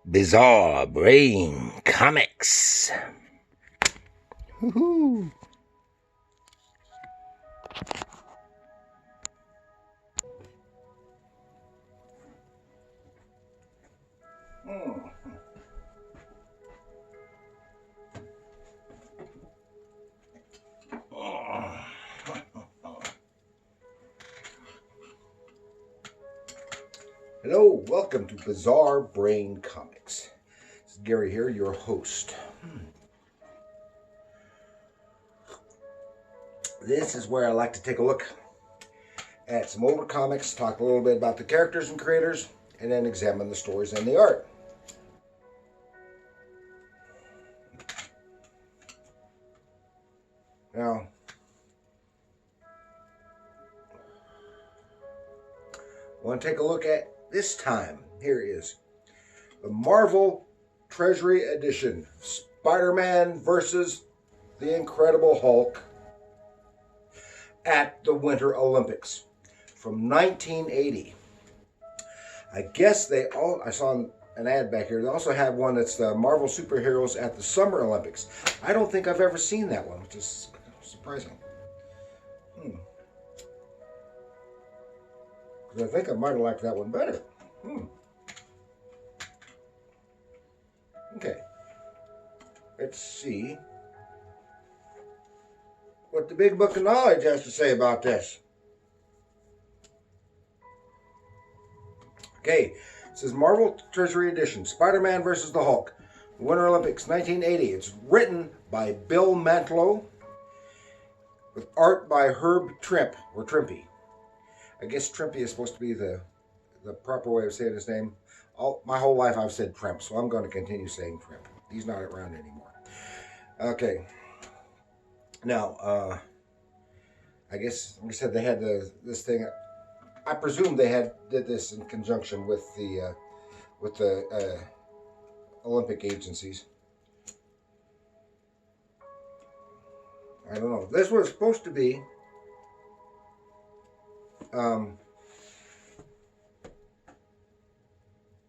Bizarre Brain Comics. Woohoo! Hello, welcome to Bizarre Brain Comics. This is Gary here, your host. This is where I like to take a look at some older comics, talk a little bit about the characters and creators, and then examine the stories and the art. Now, I want to take a look at this time. Here is the Marvel Treasury Edition, Spider-Man versus the Incredible Hulk at the Winter Olympics from 1980. I guess I saw an ad back here. They also have one that's the Marvel Superheroes at the Summer Olympics. I don't think I've ever seen that one, which is surprising. Because I think I might have liked that one better. Okay. Let's see what the Big Book of Knowledge has to say about this. Okay, it says Marvel Treasury Edition, Spider-Man versus the Hulk, Winter Olympics, 1980. It's written by Bill Mantlo with art by Herb Trimpe, or Trimpe. I guess Trimpe is supposed to be the proper way of saying his name. My whole life I've said Trimpe, so I'm going to continue saying Trimpe. He's not around anymore. Okay. Now, I guess, like I said, they had this thing. I presume they did this in conjunction with the Olympic agencies. I don't know. This was supposed to be oh,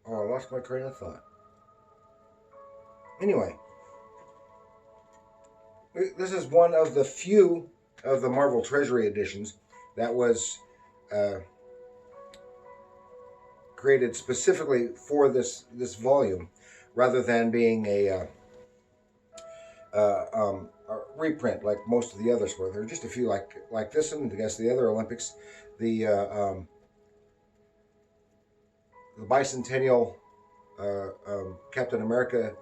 I lost my train of thought. Anyway, this is one of the few of the Marvel Treasury editions that was created specifically for this volume, rather than being a reprint like most of the others were. There are just a few like this one. I guess the other Olympics, the bicentennial Captain America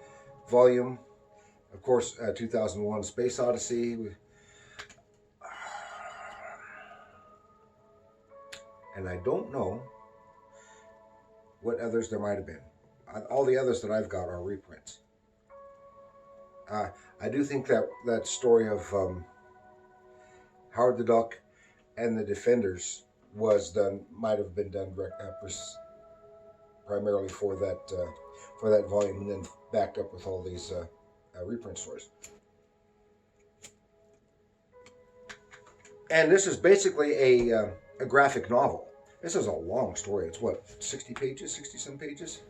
volume, of course, 2001: Space Odyssey. And I don't know what others there might have been. All the others that I've got are reprints. I do think that story of Howard the Duck and the Defenders might have been done primarily for that volume, and then backed up with all these reprint stories. And this is basically a graphic novel. This is a long story. It's what, 60 pages, 60-some pages?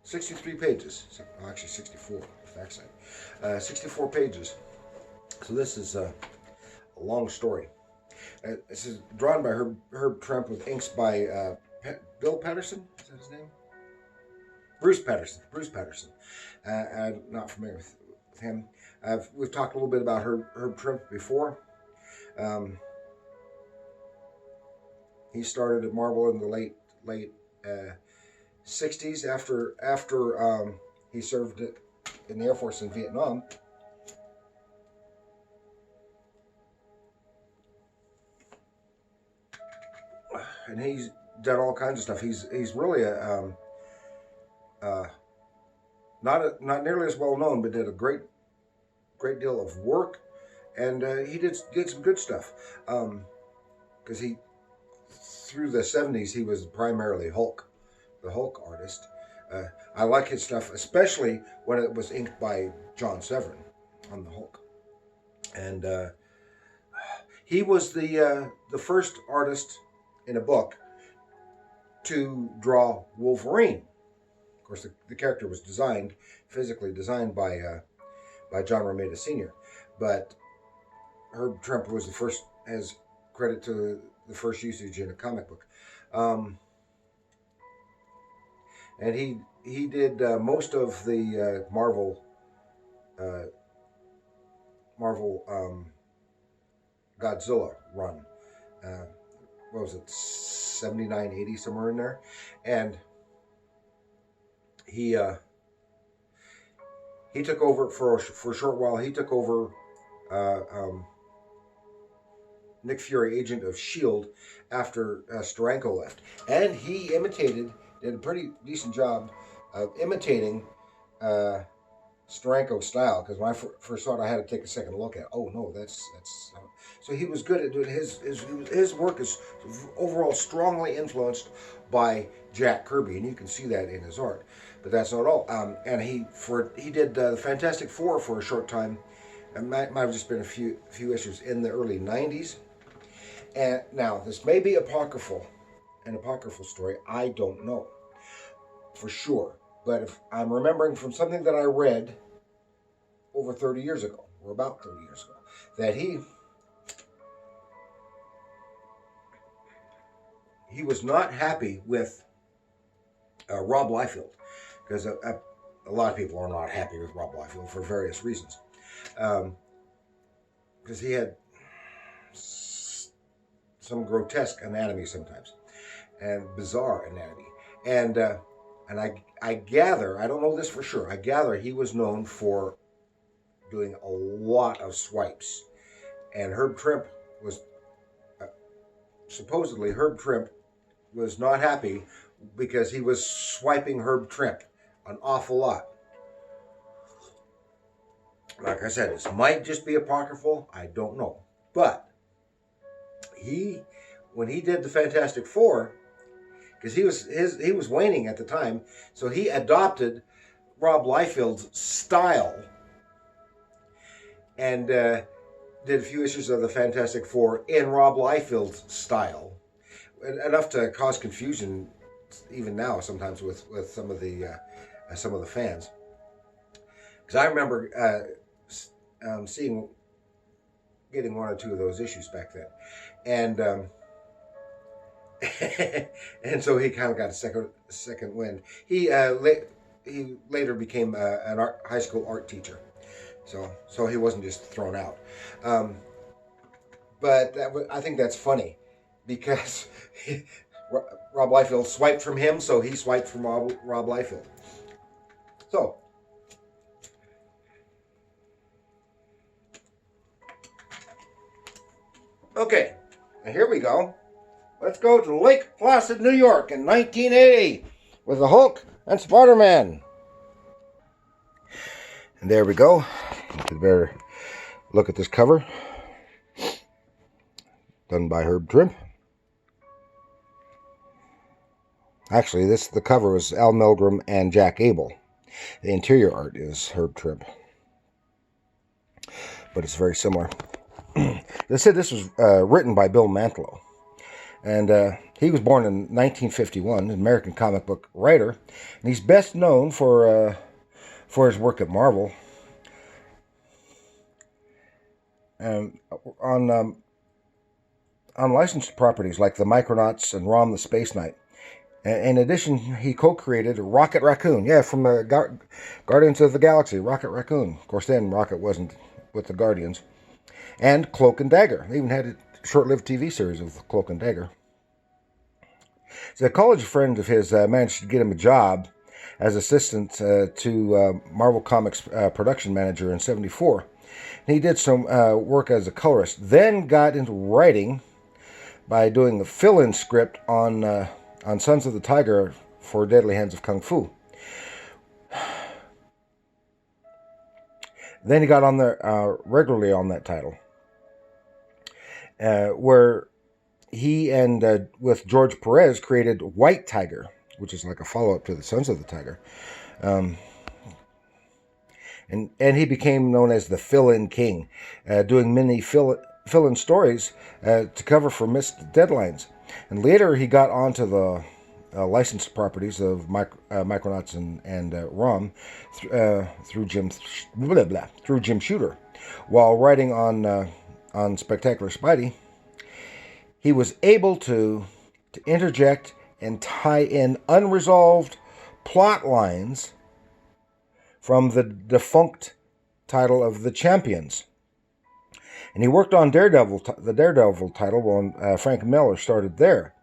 63 pages. Actually, 64, the fact side. 64 pages. So this is a long story. This is drawn by Herb Trimpe with inks by Bill Patterson. Is that his name? Bruce Patterson. I'm not familiar with him. We've talked a little bit about Herb Trimpe before. He started at Marvel in the late 60s after he served in the Air Force in Vietnam. And he's done all kinds of stuff. He's really not nearly as well known, but did a great deal of work, and he did some good stuff. Because through the 70s, he was primarily the Hulk artist. I like his stuff, especially when it was inked by John Severin on the Hulk. And he was the first artist in a book to draw Wolverine. Of course, the character was physically designed by John Romita Sr., but Herb Trimpe was the first, has credit to the first usage in a comic book. Um, and he did most of the uh, Marvel Godzilla run. Uh, what was it, 79, 80, somewhere in there, and he uh, he took over for a short while. He took over uh, um, Nick Fury, agent of Shield, after Steranko left, and he did a pretty decent job of imitating uh, Steranko style. Because when I first saw it, I had to take a second look at it. Oh no, that's so he was good at doing his work is overall strongly influenced by Jack Kirby, and you can see that in his art. But that's not all. And he did the Fantastic Four for a short time. It might have just been a few issues in the early '90s. And now this may be an apocryphal story. I don't know for sure, but if I'm remembering from something that I read over 30 years ago, or about 30 years ago, that he was not happy with Rob Liefeld, because a lot of people are not happy with Rob Liefeld for various reasons, because he had some grotesque anatomy sometimes, and bizarre anatomy, and I gather, I don't know this for sure, I gather he was known for doing a lot of swipes, and supposedly Herb Trimpe was not happy because he was swiping Herb Trimpe an awful lot. Like I said, this might just be apocryphal, I don't know, but when he did the Fantastic Four, because he was waning at the time, so he adopted Rob Liefeld's style and did a few issues of the Fantastic Four in Rob Liefeld's style, enough to cause confusion even now sometimes with some of the fans. Because I remember getting one or two of those issues back then, and and so he kind of got a second wind. He later became an high school art teacher, so he wasn't just thrown out. But I think that's funny because Rob Liefeld swiped from him, so he swiped from Rob Liefeld. So. Okay, and here we go. Let's go to Lake Placid, New York in 1980 with the Hulk and Spider-Man. And there we go. You could better look at this cover. Done by Herb Trimpe. Actually, the cover was Al Milgrom and Jack Abel. The interior art is Herb Trimpe. But it's very similar. They said this was written by Bill Mantlo, and he was born in 1951, an American comic book writer, and he's best known for his work at Marvel, and on licensed properties like the Micronauts and Rom the Space Knight. In addition, he co-created Rocket Raccoon, from the Guardians of the Galaxy, Rocket Raccoon. Of course, then Rocket wasn't with the Guardians. And Cloak and Dagger. They even had a short-lived TV series of Cloak and Dagger. So a college friend of his managed to get him a job as assistant to Marvel Comics production manager in '74. And he did some work as a colorist. Then got into writing by doing the fill-in script on Sons of the Tiger for Deadly Hands of Kung Fu. Then he got on there regularly on that title. Where he and with George Perez created White Tiger, which is like a follow-up to the Sons of the Tiger, and he became known as the Fill-In King, doing many fill-in stories to cover for missed deadlines. And later he got onto the licensed properties of Micronauts and ROM through Jim Shooter. While writing on Spectacular Spidey, he was able to interject and tie in unresolved plot lines from the defunct title of The Champions. And he worked on the Daredevil title when Frank Miller started there.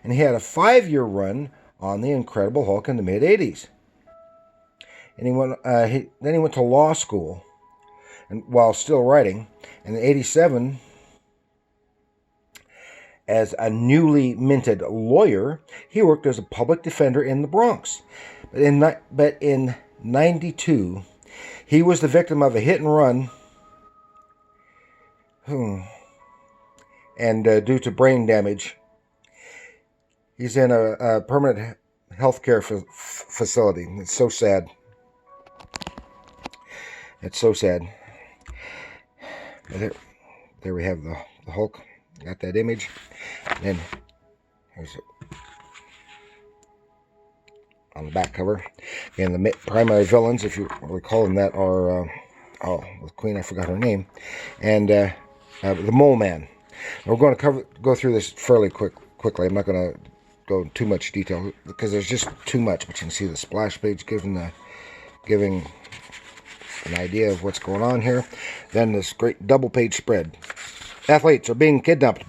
And he had a 5-year run on The Incredible Hulk in the mid-'80s. And then he went to law school, and while still writing. And in '87, as a newly minted lawyer, he worked as a public defender in the Bronx. But in '92, he was the victim of a hit and run, and due to brain damage, he's in a permanent health care facility. It's so sad. It's so sad. But there we have the Hulk. Got that image. And then here's it on the back cover. And the primary villains, if you recall them, that are the Queen, I forgot her name, and the Mole Man. We're going to go through this fairly quickly. I'm not going to go into too much detail because there's just too much. But you can see the splash page giving an idea of what's going on here. Then this great double-page spread. Athletes are being kidnapped,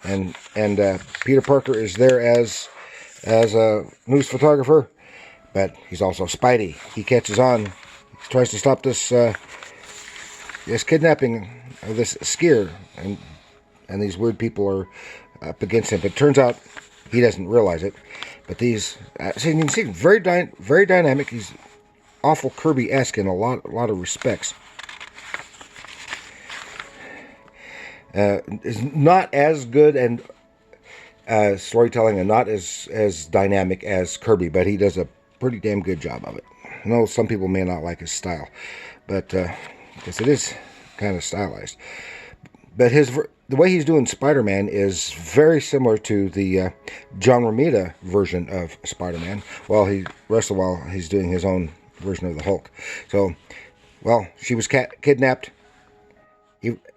and Peter Parker is there as a news photographer, but he's also Spidey. He catches on. He tries to stop this kidnapping of this skier, and these weird people are up against him. But it turns out he doesn't realize it. But these, so you can see, very dynamic. He's awful Kirby-esque in a lot of respects. Is not as good and storytelling, and not as dynamic as Kirby, but he does a pretty damn good job of it. I know some people may not like his style, but because it is kind of stylized. But the way he's doing Spider-Man is very similar to the John Romita version of Spider-Man. While he's doing his own version of the Hulk. So, well, she was kidnapped,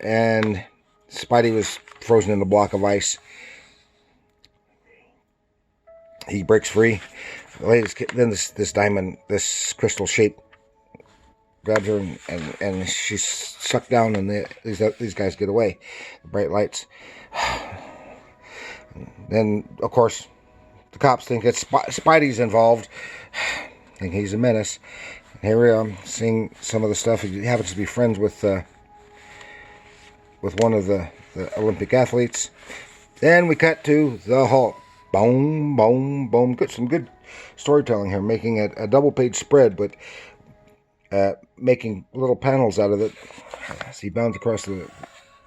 and Spidey was frozen in a block of ice. He breaks free. Then this diamond, this crystal shape, grabs her, and she's sucked down, and these guys get away. The bright lights. Then, of course, the cops think that Spidey's involved, and he's a menace. Here we are, seeing some of the stuff. He happens to be friends with one of the Olympic athletes. Then we cut to the Hulk. Boom, boom, boom. Got some good storytelling here, making it a double-page spread, but making little panels out of it as he bounds across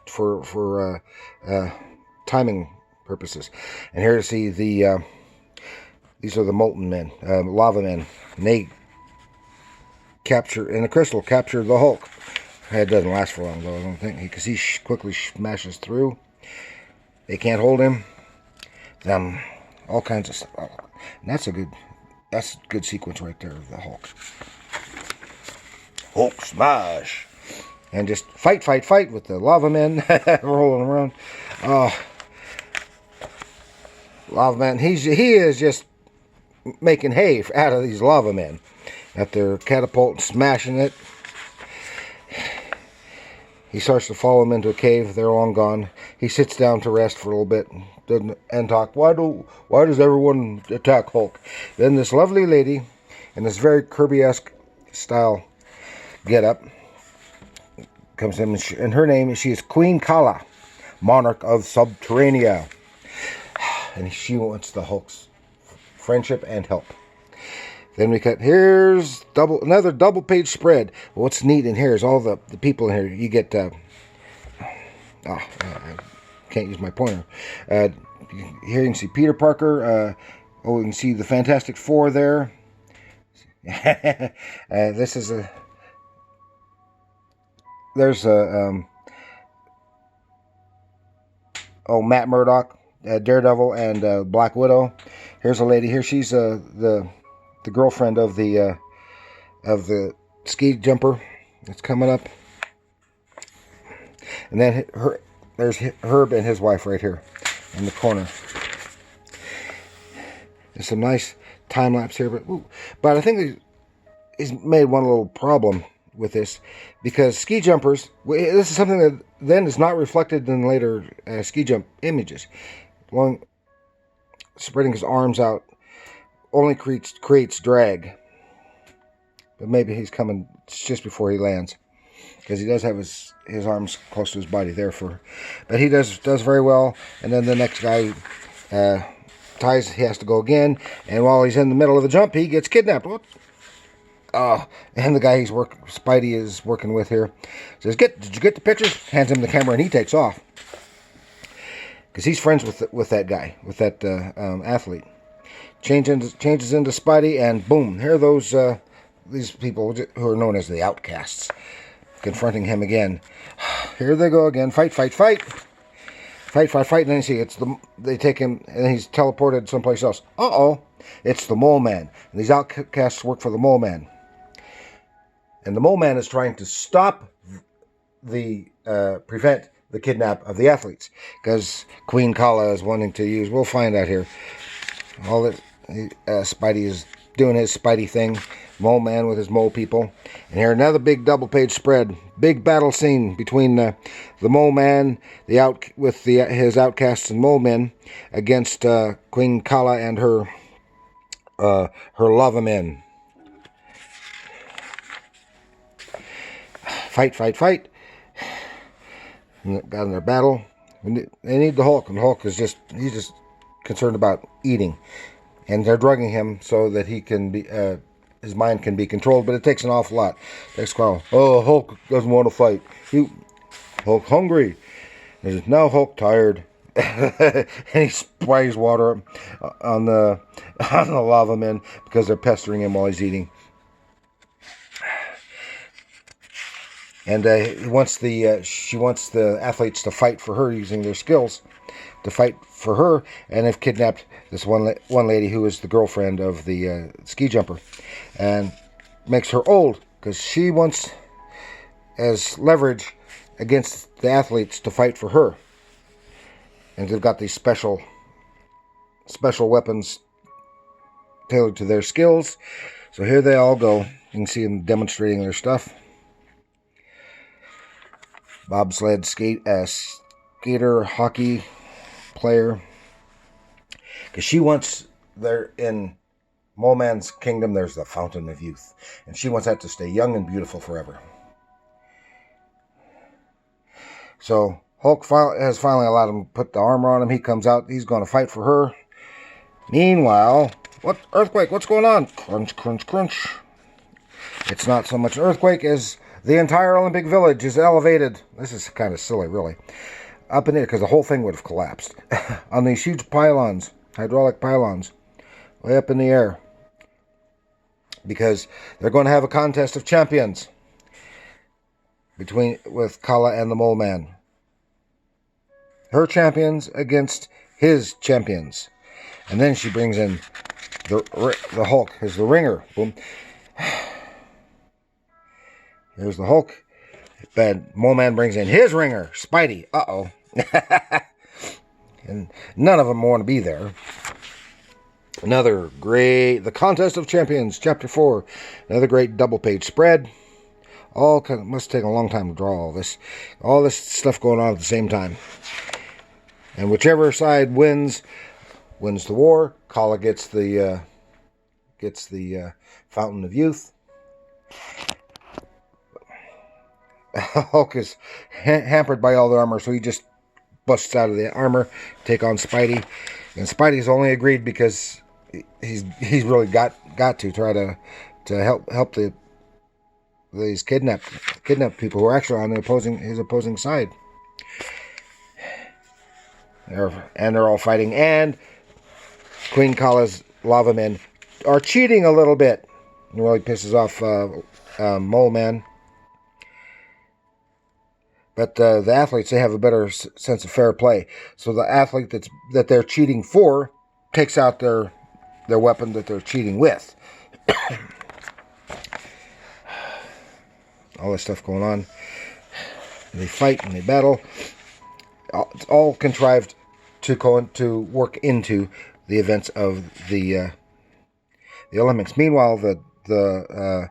for timing purposes. And here to see these are the molten men, lava men. And they in the crystal capture the Hulk. It doesn't last for long, though, I don't think, because he quickly smashes through. They can't hold him. All kinds of stuff. And that's a good sequence right there of the Hulk. Hulk smash. And just fight with the lava men rolling around. Lava man, he is just making hay out of these lava men. At their catapult, smashing it. He starts to follow them into a cave. They're long gone. He sits down to rest for a little bit and talk. Why does everyone attack Hulk? Then this lovely lady in this very Kirby-esque style get-up comes in, and her name she is Queen Kala, monarch of Subterranea, and she wants the Hulk's friendship and help. Then we cut. Here's another double-page spread. What's neat in here is all the people in here. You get. I can't use my pointer. Here you can see Peter Parker. You can see the Fantastic Four there. This is a. There's a. Matt Murdock, Daredevil and Black Widow. Here's a lady here. She's the girlfriend of the ski jumper that's coming up. And then there's Herb and his wife right here in the corner. There's some nice time lapse here, but I think he's made one little problem with this, because ski jumpers, this is something that then is not reflected in later ski jump images. Spreading his arms out only creates drag, but maybe he's coming just before he lands, because he does have his arms close to his body there but he does very well. And then the next guy he has to go again, and while he's in the middle of the jump, he gets kidnapped. And the guy Spidey is working with here says, "Did you get the pictures?" Hands him the camera, and he takes off because he's friends with that guy, with that athlete. Changes into Spidey, and boom! Here are these people who are known as the Outcasts confronting him again. Here they go again. Fight! And then you see they take him, and he's teleported someplace else. It's the Mole Man, and these Outcasts work for the Mole Man. And the Mole Man is trying to prevent the kidnap of the athletes, because Queen Kala is wanting to use. We'll find out here. All that Spidey is doing his Spidey thing. Mole Man with his mole people. And here another big double-page spread. Big battle scene between the Mole Man, his outcasts and mole men, against Queen Kala and her lava men. Fight. Got in their battle. They need the Hulk, and the Hulk he's just concerned about eating. And they're drugging him so that he can be his mind can be controlled, but it takes an awful lot. Next call. Hulk doesn't want to fight. Hulk hungry. Now Hulk tired. And he sprays water on the lava men because they're pestering him while he's eating. And she wants the athletes to fight for her using their skills, to fight for her, and have kidnapped this one lady who is the girlfriend of the ski jumper, and makes her old because she wants as leverage against the athletes to fight for her. And they've got these special weapons tailored to their skills. So here they all go. You can see them demonstrating their stuff. Bobsled skater, hockey player. Because she wants, in Mole Man's kingdom, there's the Fountain of Youth. And she wants that to stay young and beautiful forever. So Hulk has finally allowed him to put the armor on him. He comes out. He's going to fight for her. Meanwhile, earthquake? What's going on? Crunch, crunch, crunch. It's not so much an earthquake as the entire Olympic Village is elevated. This is kind of silly, really. Up in the air, because the whole thing would have collapsed. On these huge pylons, hydraulic pylons, way up in the air. Because they're going to have a contest of champions with Kala and the Mole Man. Her champions against his champions. And then she brings in the Hulk as the ringer. Boom. Here's the Hulk. Bad Mole Man brings in his ringer, Spidey. Uh-oh. And none of them want to be there. Another great, the Contest of Champions, Chapter 4. Another great double-page spread. Must take a long time to draw all this. All this stuff going on at the same time. And whichever side wins the war. Kala gets the Fountain of Youth. Hulk is hampered by all the armor, so he just busts out of the armor, take on Spidey. And Spidey's only agreed because he's really got to try to help these kidnapped people who are actually on his opposing side. They're all fighting, and Queen Kala's lava men are cheating a little bit. It really pisses off Mole Man. But the athletes, they have a better sense of fair play. So the athlete that they're cheating for takes out their weapon that they're cheating with. All this stuff going on. And they fight and they battle. It's all contrived to work into the events of the Olympics. Meanwhile, the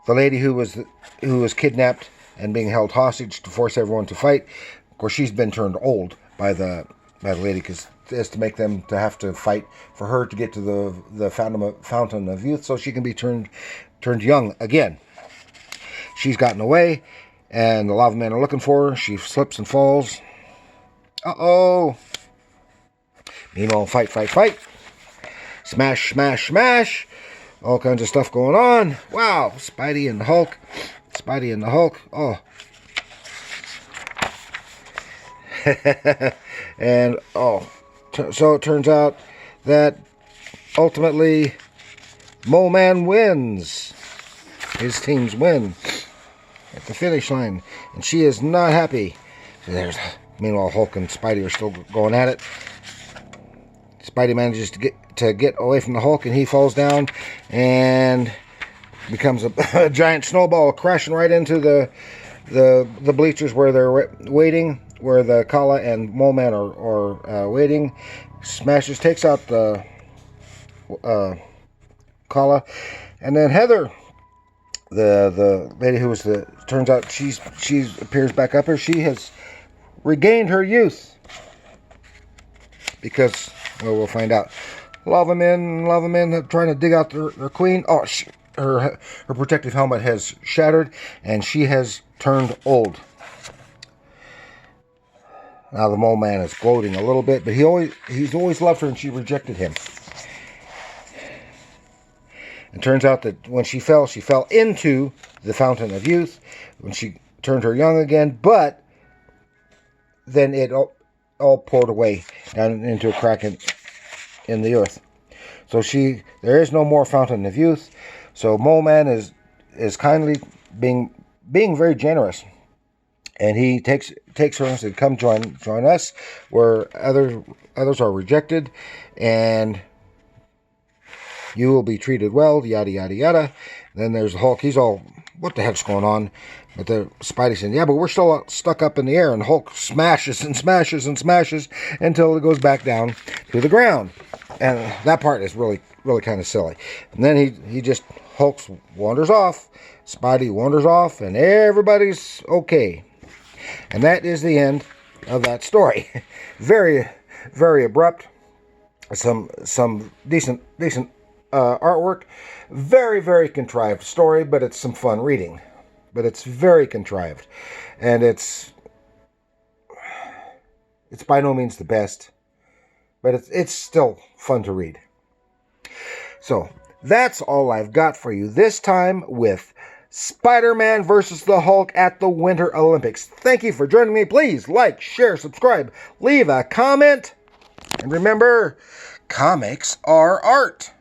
lady who was kidnapped and being held hostage to force everyone to fight, of course, she's been turned old by the lady, because it's to make them to have to fight for her to get to the fountain of youth, so she can be turned young again. She's gotten away, and the lava men are looking for her. She slips and falls. Uh-oh. Meanwhile, fight. Smash, smash, smash. All kinds of stuff going on. Wow. Spidey and the Hulk. Oh. And, so it turns out that ultimately Mole Man wins. His teams win at the finish line, and she is not happy. Meanwhile, Hulk and Spidey are still going at it. Spidey manages to get away from the Hulk, and he falls down and becomes a giant snowball, crashing right into the bleachers where they're waiting, where the Kala and Mole Man are waiting. Smashes, takes out the Kala, and then Heather, the lady who was turns out she appears back up here. She has regained her youth because, well, we'll find out. Lava men trying to dig out their queen. Oh, her protective helmet has shattered, and she has turned old. Now the Mole Man is gloating a little bit, but he's always loved her, and she rejected him. It turns out that when she fell into the fountain of youth when she turned her young again, but then it all poured away down into a crack in the earth. So there is no more fountain of youth. So Mole Man is kindly being very generous, and he takes her and said, "Come join us, where others are rejected, and you will be treated well." Yada yada yada. Then there's the Hulk. He's all, what the heck's going on? But the Spidey said, "Yeah, but we're still stuck up in the air." And Hulk smashes and smashes and smashes until it goes back down to the ground. And that part is really, really kind of silly. And then Hulk wanders off, Spidey wanders off, and everybody's okay. And that is the end of that story. Very, very abrupt. Some decent artwork. Very, very contrived story, but it's some fun reading. But it's very contrived, and it's by no means the best, but it's still fun to read. So that's all I've got for you this time with Spider-Man versus the Hulk at the Winter Olympics. Thank you for joining me. Please like, share, subscribe, leave a comment, and remember, comics are art.